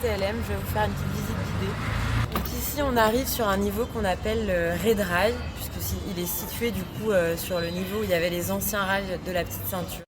TLM, je vais vous faire une petite visite guidée. Donc ici on arrive sur un niveau qu'on appelle le Red Rail, puisqu'il est situé du coup sur le niveau où il y avait les anciens rails de la petite ceinture.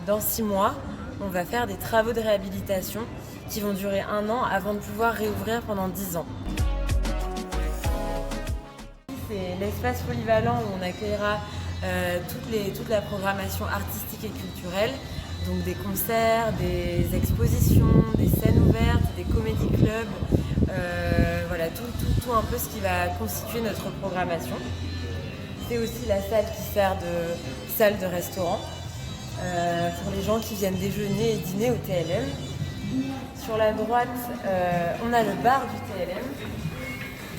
Dans 6 mois, on va faire des travaux de réhabilitation qui vont durer 1 an avant de pouvoir réouvrir pendant 10 ans. C'est l'espace polyvalent où on accueillera toute la programmation artistique et culturelle, donc des concerts, des expositions, des scènes ouvertes, des comédie clubs, voilà, tout un peu ce qui va constituer notre programmation. C'est aussi la salle qui sert de salle de restaurant. Pour les gens qui viennent déjeuner et dîner au TLM. Sur la droite, on a le bar du TLM,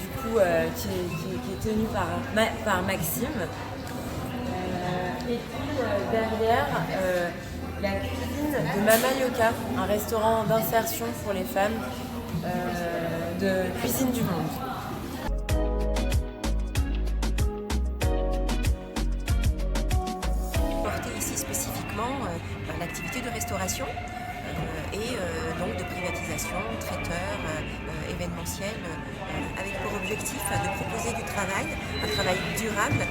du coup, qui est tenu par Maxime. Et puis derrière, la cuisine de Mama Yoka, un restaurant d'insertion pour les femmes de Cuisine du Monde. L'activité de restauration et donc de privatisation, traiteur, événementiel, avec pour objectif de proposer du travail, un travail durable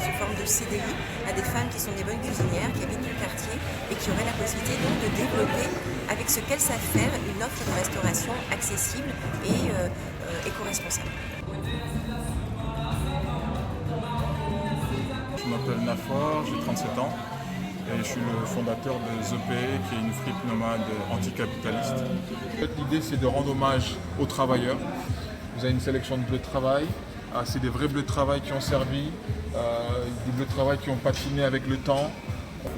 sous forme de CDI à des femmes qui sont des bonnes cuisinières, qui habitent le quartier et qui auraient la possibilité donc de développer avec ce qu'elles savent faire une offre de restauration accessible et éco-responsable. Je m'appelle Nafor, j'ai 37 ans. Et je suis le fondateur de The Pay, qui est une fripe nomade anticapitaliste. En fait, l'idée, c'est de rendre hommage aux travailleurs. Vous avez une sélection de bleus de travail. C'est des vrais bleus de travail qui ont servi, des bleus de travail qui ont patiné avec le temps.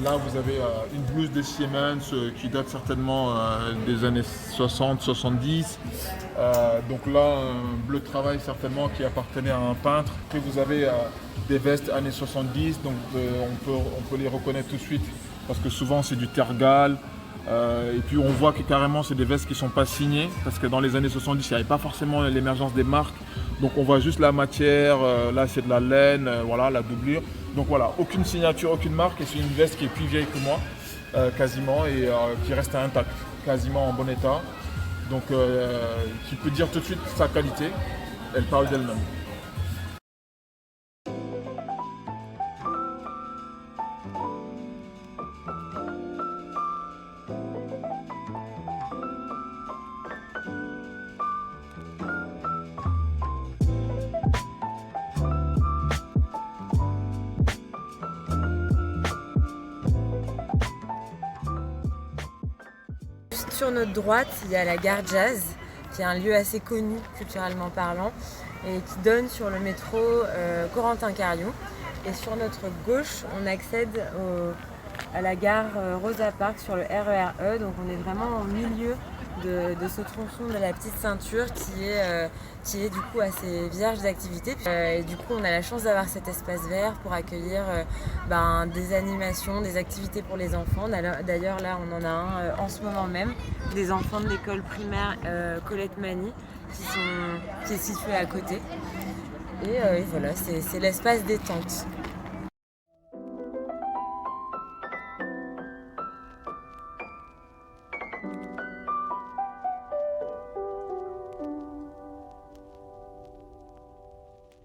Là, vous avez une blouse de Siemens qui date certainement des années 60-70. Donc là, un bleu de travail certainement qui appartenait à un peintre. Puis vous avez des vestes années 70, donc on peut les reconnaître tout de suite parce que souvent c'est du tergal. Et puis on voit que carrément c'est des vestes qui ne sont pas signées parce que dans les années 70 il n'y avait pas forcément l'émergence des marques. Donc on voit juste la matière, là c'est de la laine, voilà, la doublure. Donc voilà, aucune signature, aucune marque et c'est une veste qui est plus vieille que moi, quasiment, et qui reste intacte, quasiment en bon état. Donc qui peut dire tout de suite sa qualité, elle parle d'elle-même. Sur notre droite, il y a la gare Jazz, qui est un lieu assez connu culturellement parlant et qui donne sur le métro Corentin-Cariou. Et sur notre gauche, on accède à la gare Rosa Parks sur le RER E. Donc on est vraiment au milieu de ce tronçon de la petite ceinture qui est du coup assez vierge d'activités. Et du coup on a la chance d'avoir cet espace vert pour accueillir des animations, des activités pour les enfants. D'ailleurs là on en a un en ce moment même, des enfants de l'école primaire Colette Mani qui est situé à côté. Et voilà, c'est l'espace détente.